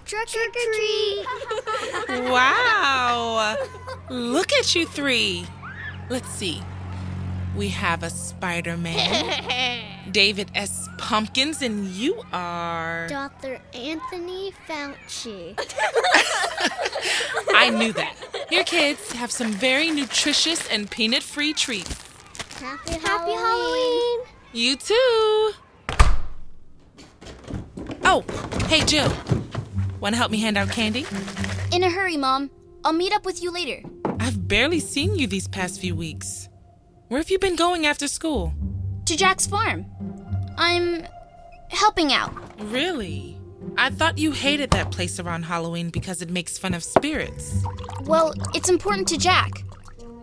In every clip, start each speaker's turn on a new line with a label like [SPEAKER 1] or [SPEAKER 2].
[SPEAKER 1] Trick or treat!
[SPEAKER 2] Wow! Look at you three. Let's see. We have a Spider-Man, David S. Pumpkins, and you are...
[SPEAKER 1] Dr. Anthony Fauci.
[SPEAKER 2] I knew that. Here, kids, have some very nutritious and peanut-free treats.
[SPEAKER 1] Happy Halloween!
[SPEAKER 2] You too! Oh, hey, Jill. Want to help me hand out candy?
[SPEAKER 3] In a hurry, Mom. I'll meet up with you later.
[SPEAKER 2] I've barely seen you these past few weeks. Where have you been going after school?
[SPEAKER 3] To Jack's farm. I'm helping out.
[SPEAKER 2] Really? I thought you hated that place around Halloween because it makes fun of spirits.
[SPEAKER 3] Well, it's important to Jack.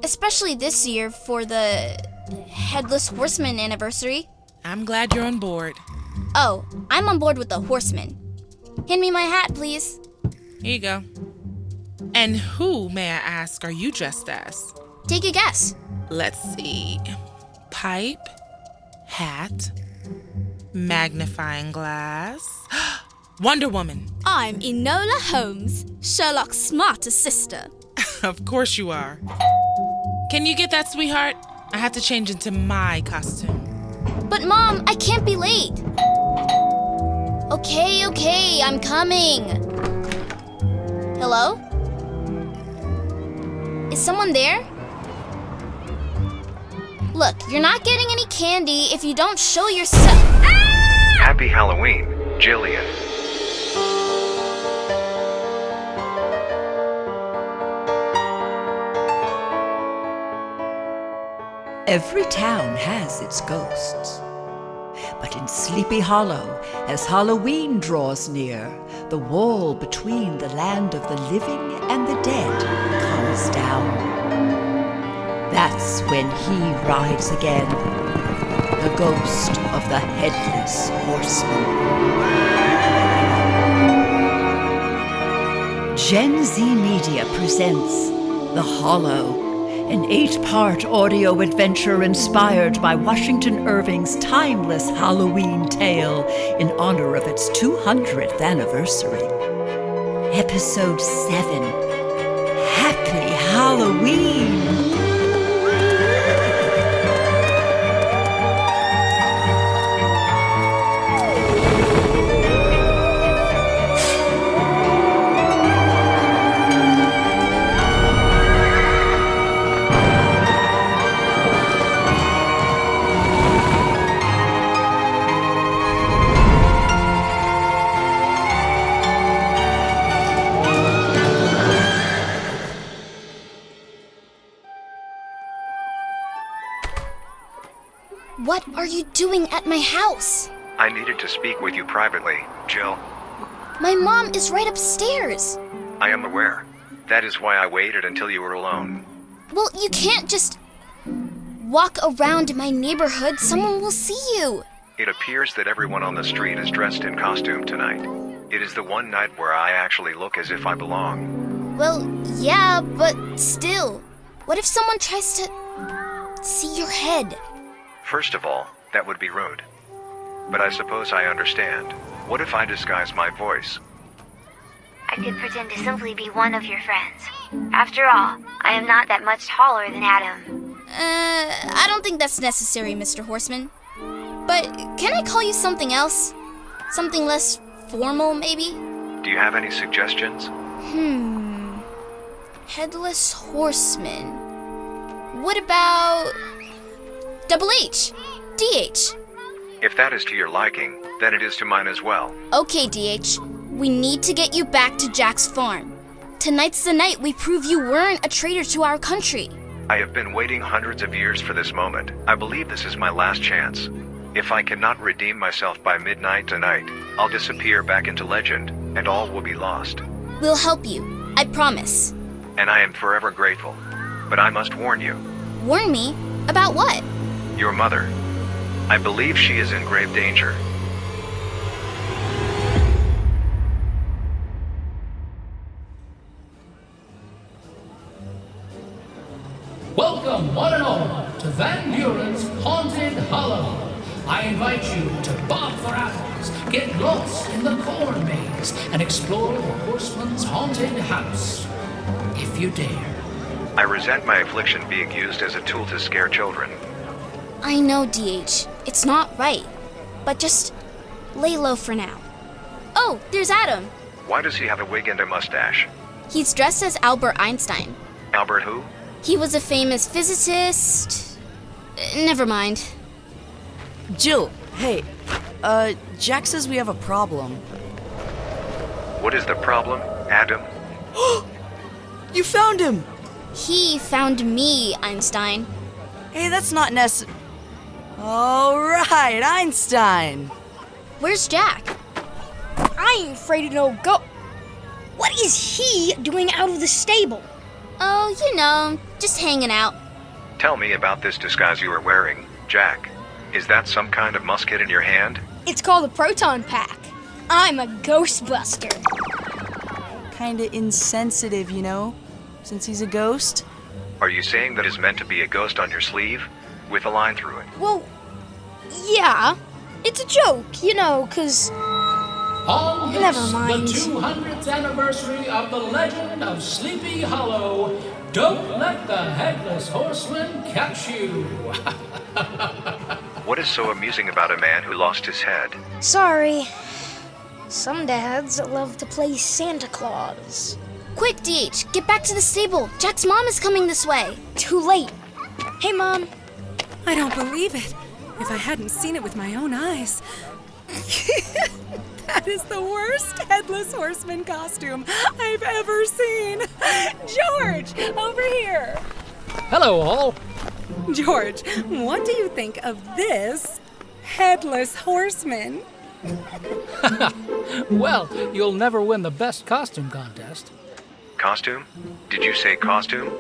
[SPEAKER 3] Especially this year for the Headless Horseman anniversary.
[SPEAKER 2] I'm glad you're on board.
[SPEAKER 3] Oh, I'm on board with the horseman. Hand me my hat, please.
[SPEAKER 2] Here you go. And who, may I ask, are you dressed as?
[SPEAKER 3] Take a guess.
[SPEAKER 2] Let's see. Pipe, hat, magnifying glass. Wonder Woman.
[SPEAKER 4] I'm Enola Holmes, Sherlock's smarter sister.
[SPEAKER 2] Of course you are. Can you get that, sweetheart? I have to change into my costume.
[SPEAKER 3] But Mom, I can't be late. Okay, I'm coming. Hello? Is someone there? Look, you're not getting any candy if you don't show yourself. Ah!
[SPEAKER 5] Happy Halloween, Jillian.
[SPEAKER 6] Every town has its ghosts. But in Sleepy Hollow, as Halloween draws near, the wall between the land of the living and the dead comes down. That's when he rides again, the ghost of the Headless Horseman. Gen Z Media presents The Hollow, an 8-part audio adventure inspired by Washington Irving's timeless Halloween tale in honor of its 200th anniversary. Episode 7, Happy Halloween!
[SPEAKER 3] What are you doing at my house?
[SPEAKER 5] I needed to speak with you privately, Jill.
[SPEAKER 3] My mom is right upstairs.
[SPEAKER 5] I am aware. That is why I waited until you were alone.
[SPEAKER 3] Well, you can't just walk around my neighborhood. Someone will see you.
[SPEAKER 5] It appears that everyone on the street is dressed in costume tonight. It is the one night where I actually look as if I belong.
[SPEAKER 3] Well, yeah, but still. What if someone tries to see your head?
[SPEAKER 5] First of all, that would be rude. But I suppose I understand. What if I disguise my voice?
[SPEAKER 7] I could pretend to simply be one of your friends. After all, I am not that much taller than Adam.
[SPEAKER 3] I don't think that's necessary, Mr. Horseman. But can I call you something else? Something less formal, maybe?
[SPEAKER 5] Do you have any suggestions?
[SPEAKER 3] Headless Horseman. What about... Double H. DH.
[SPEAKER 5] If that is to your liking, then it is to mine as well.
[SPEAKER 3] Okay, DH. We need to get you back to Jack's farm. Tonight's the night we prove you weren't a traitor to our country.
[SPEAKER 5] I have been waiting hundreds of years for this moment. I believe this is my last chance. If I cannot redeem myself by midnight tonight, I'll disappear back into legend, and all will be lost.
[SPEAKER 3] We'll help you. I promise.
[SPEAKER 5] And I am forever grateful. But I must warn you.
[SPEAKER 3] Warn me? About what?
[SPEAKER 5] Your mother. I believe she is in grave danger.
[SPEAKER 8] Welcome, one and all, to Van Buren's Haunted Hollow. I invite you to bob for apples, get lost in the corn maze and explore the horseman's haunted house. If you dare.
[SPEAKER 5] I resent my affliction being used as a tool to scare children.
[SPEAKER 3] I know, DH. It's not right. But just lay low for now. Oh, there's Adam.
[SPEAKER 5] Why does he have a wig and a mustache?
[SPEAKER 3] He's dressed as Albert Einstein.
[SPEAKER 5] Albert who?
[SPEAKER 3] He was a famous physicist. Never mind.
[SPEAKER 9] Jill, hey. Jack says we have a problem.
[SPEAKER 5] What is the problem, Adam?
[SPEAKER 9] You found him!
[SPEAKER 3] He found me, Einstein.
[SPEAKER 9] Hey, that's not necessary. All right, Einstein.
[SPEAKER 3] Where's Jack?
[SPEAKER 1] I ain't afraid of no goat. What is he doing out of the stable?
[SPEAKER 3] Oh, you know, just hanging out.
[SPEAKER 5] Tell me about this disguise you are wearing, Jack. Is that some kind of musket in your hand?
[SPEAKER 1] It's called a proton pack. I'm a ghostbuster.
[SPEAKER 9] Kinda insensitive, you know, since he's a ghost.
[SPEAKER 5] Are you saying that is meant to be a ghost on your sleeve? With a line through it?
[SPEAKER 1] Well, yeah. It's a joke, you know, 'cause...
[SPEAKER 8] On this,
[SPEAKER 1] Never mind.
[SPEAKER 8] the 200th anniversary of the legend of Sleepy Hollow, don't let the Headless Horseman catch you.
[SPEAKER 5] What is so amusing about a man who lost his head?
[SPEAKER 1] Sorry. Some dads love to play Santa Claus.
[SPEAKER 3] Quick, DH, get back to the stable. Jack's mom is coming this way.
[SPEAKER 1] Too late. Hey, Mom.
[SPEAKER 10] I don't believe it. If I hadn't seen it with my own eyes. That is the worst Headless Horseman costume I've ever seen. George, over here.
[SPEAKER 8] Hello, all.
[SPEAKER 10] George, what do you think of this Headless Horseman?
[SPEAKER 8] Well, you'll never win the best costume contest.
[SPEAKER 5] Costume? Did you say costume?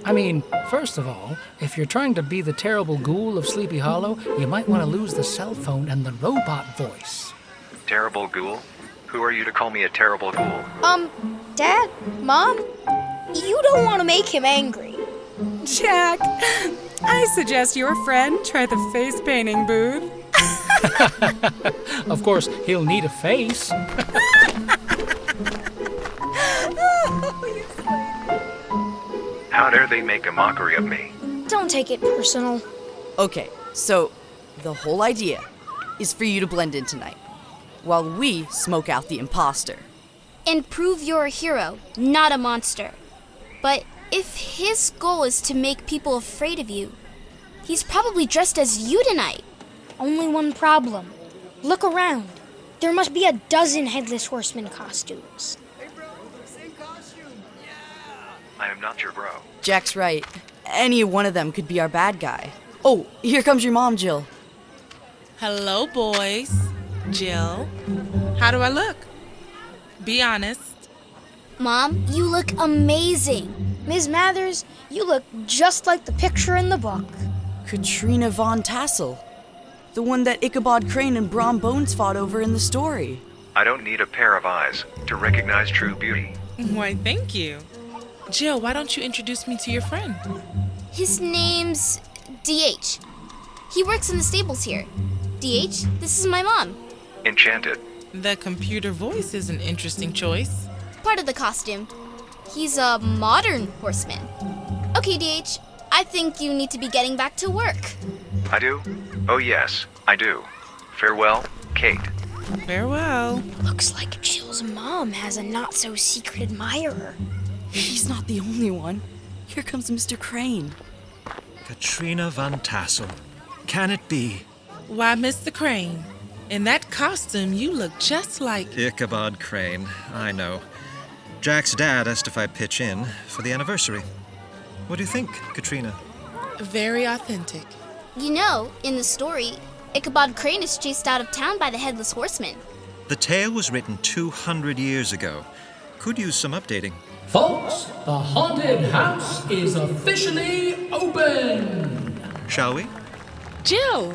[SPEAKER 8] I mean, first of all, if you're trying to be the terrible ghoul of Sleepy Hollow, you might want to lose the cell phone and the robot voice.
[SPEAKER 5] Terrible ghoul? Who are you to call me a terrible ghoul?
[SPEAKER 1] Dad? Mom? You don't want to make him angry.
[SPEAKER 10] Jack, I suggest your friend try the face painting booth.
[SPEAKER 8] Of course, he'll need a face.
[SPEAKER 5] How dare they make a mockery of me?
[SPEAKER 1] Don't take it personal.
[SPEAKER 9] Okay, so the whole idea is for you to blend in tonight, while we smoke out the imposter.
[SPEAKER 3] And prove you're a hero, not a monster. But if his goal is to make people afraid of you, he's probably dressed as you tonight.
[SPEAKER 1] Only one problem. Look around. There must be a dozen Headless Horseman costumes.
[SPEAKER 5] I am not your bro.
[SPEAKER 9] Jack's right. Any one of them could be our bad guy. Oh, here comes your mom, Jill.
[SPEAKER 2] Hello, boys. Jill, how do I look? Be honest.
[SPEAKER 3] Mom, you look amazing.
[SPEAKER 1] Ms. Mathers, you look just like the picture in the book.
[SPEAKER 9] Katrina Von Tassel. The one that Ichabod Crane and Brom Bones fought over in the story.
[SPEAKER 5] I don't need a pair of eyes to recognize true beauty.
[SPEAKER 2] Why, thank you. Jill, why don't you introduce me to your friend?
[SPEAKER 3] His name's DH. He works in the stables here. DH, this is my mom.
[SPEAKER 5] Enchanted.
[SPEAKER 2] The computer voice is an interesting choice.
[SPEAKER 3] Part of the costume. He's a modern horseman. Okay, DH, I think you need to be getting back to work.
[SPEAKER 5] I do? Oh yes, I do. Farewell, Kate.
[SPEAKER 2] Farewell.
[SPEAKER 1] Looks like Jill's mom has a not-so-secret admirer.
[SPEAKER 9] He's not the only one. Here comes Mr. Crane.
[SPEAKER 11] Katrina Von Tassel. Can it be?
[SPEAKER 2] Why, Mr. Crane, in that costume you look just like...
[SPEAKER 11] Ichabod Crane, I know. Jack's dad asked if I pitch in for the anniversary. What do you think, Katrina?
[SPEAKER 2] Very authentic.
[SPEAKER 3] You know, in the story, Ichabod Crane is chased out of town by the Headless Horseman.
[SPEAKER 11] The tale was written 200 years ago. Could use some updating.
[SPEAKER 8] Folks, the haunted house is officially open.
[SPEAKER 11] Shall we?
[SPEAKER 2] Jill,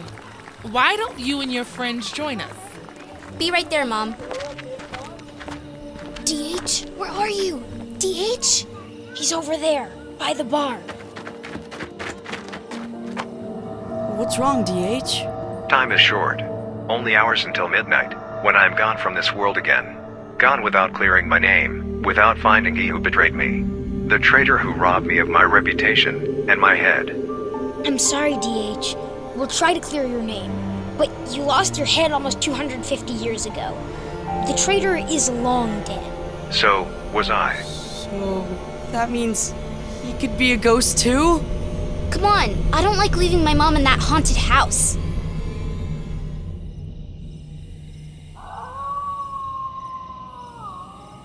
[SPEAKER 2] why don't you and your friends join us?
[SPEAKER 3] Be right there, Mom. DH, where are you? DH?
[SPEAKER 1] He's over there, by the barn.
[SPEAKER 9] What's wrong, DH?
[SPEAKER 5] Time is short. Only hours until midnight. when I am gone from this world again. Gone without clearing my name, without finding he who betrayed me. The traitor who robbed me of my reputation and my head.
[SPEAKER 1] I'm sorry, DH. We'll try to clear your name. But you lost your head almost 250 years ago. The traitor is long dead.
[SPEAKER 5] So was I.
[SPEAKER 9] So that means he could be a ghost too?
[SPEAKER 3] Come on, I don't like leaving my mom in that haunted house.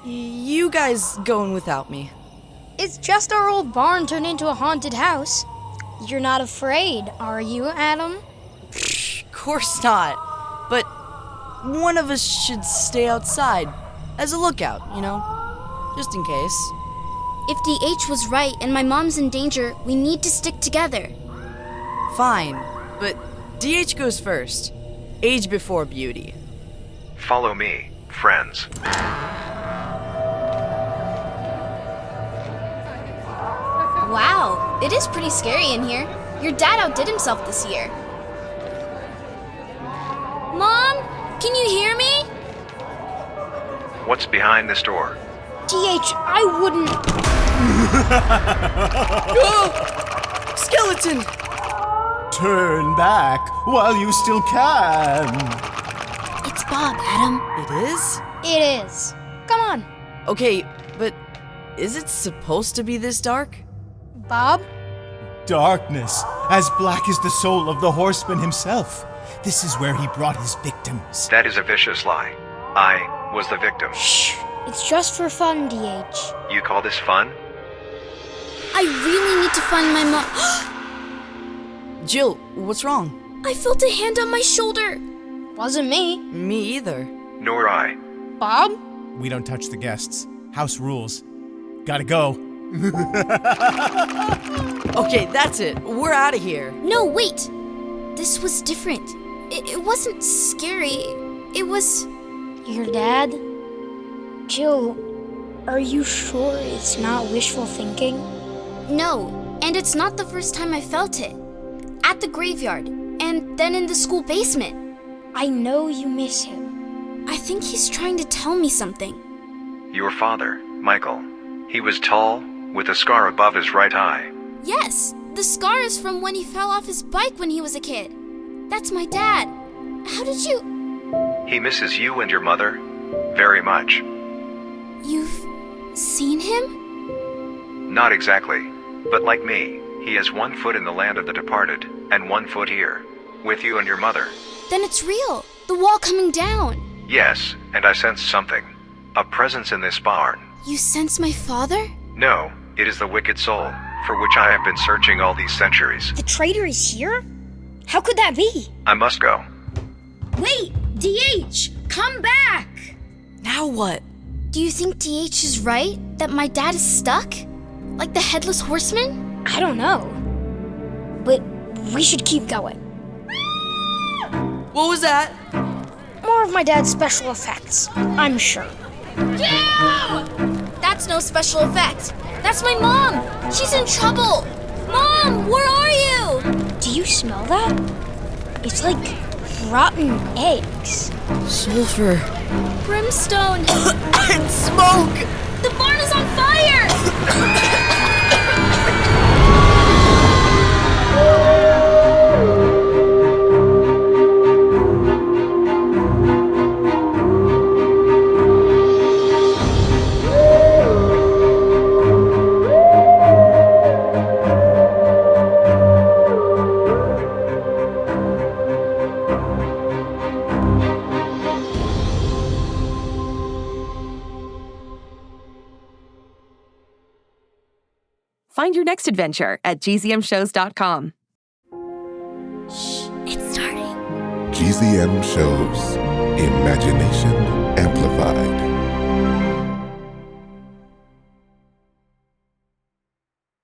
[SPEAKER 9] You guys going without me?
[SPEAKER 1] It's just our old barn turned into a haunted house. You're not afraid, are you, Adam?
[SPEAKER 9] Of course not. But one of us should stay outside as a lookout, you know? Just in case.
[SPEAKER 3] If DH was right and my mom's in danger, we need to stick together.
[SPEAKER 9] Fine, but DH goes first. Age before beauty.
[SPEAKER 5] Follow me, friends.
[SPEAKER 3] Wow, it is pretty scary in here. Your dad outdid himself this year. Mom, can you hear me?
[SPEAKER 5] What's behind this door?
[SPEAKER 1] DH, I wouldn't...
[SPEAKER 9] Oh! Skeleton!
[SPEAKER 12] Turn back while you still can.
[SPEAKER 3] It's Bob, Adam.
[SPEAKER 9] It is?
[SPEAKER 1] It is. Come on.
[SPEAKER 9] Okay, but is it supposed to be this dark?
[SPEAKER 1] Bob?
[SPEAKER 12] Darkness, as black as the soul of the horseman himself. This is where he brought his victims.
[SPEAKER 5] That is a vicious lie. I was the victim.
[SPEAKER 1] Shh. It's just for fun, DH.
[SPEAKER 5] You call this fun?
[SPEAKER 3] I really need to find my mom.
[SPEAKER 9] Jill, what's wrong?
[SPEAKER 3] I felt a hand on my shoulder.
[SPEAKER 1] Wasn't me.
[SPEAKER 9] Me either.
[SPEAKER 5] Nor I.
[SPEAKER 1] Bob?
[SPEAKER 12] We don't touch the guests. House rules. Gotta go.
[SPEAKER 9] Okay, that's it. We're out of here.
[SPEAKER 3] No, wait. This was different. It wasn't scary. It was...
[SPEAKER 1] Your dad? Jill, are you sure it's not wishful thinking?
[SPEAKER 3] No, and it's not the first time I felt it. At the graveyard, and then in the school basement.
[SPEAKER 1] I know you miss him.
[SPEAKER 3] I think he's trying to tell me something.
[SPEAKER 5] Your father, Michael. He was tall, with a scar above his right eye.
[SPEAKER 3] Yes, the scar is from when he fell off his bike when he was a kid. That's my dad. How did you...
[SPEAKER 5] He misses you and your mother very much.
[SPEAKER 3] You've seen him?
[SPEAKER 5] Not exactly, but like me, he has 1 foot in the land of the departed and 1 foot here, with you and your mother.
[SPEAKER 3] Then it's real. The wall coming down.
[SPEAKER 5] Yes, and I sense something. A presence in this barn.
[SPEAKER 3] You sense my father?
[SPEAKER 5] No, it is the wicked soul, for which I have been searching all these centuries.
[SPEAKER 1] The traitor is here? How could that be?
[SPEAKER 5] I must go.
[SPEAKER 10] Wait, DH, come back!
[SPEAKER 9] Now what?
[SPEAKER 3] Do you think DH is right? That my dad is stuck? Like the Headless Horseman?
[SPEAKER 1] I don't know. But we should keep going.
[SPEAKER 9] What was that?
[SPEAKER 1] More of my dad's special effects, I'm sure.
[SPEAKER 3] Yeah! That's no special effect. That's my mom. She's in trouble. Mom, where are you?
[SPEAKER 1] Do you smell that? It's like rotten eggs.
[SPEAKER 9] Sulfur.
[SPEAKER 3] Brimstone.
[SPEAKER 9] And smoke!
[SPEAKER 3] The barn is on fire!
[SPEAKER 13] Find your next adventure at gzmshows.com.
[SPEAKER 3] Shh, it's starting.
[SPEAKER 14] GZM Shows. Imagination Amplified.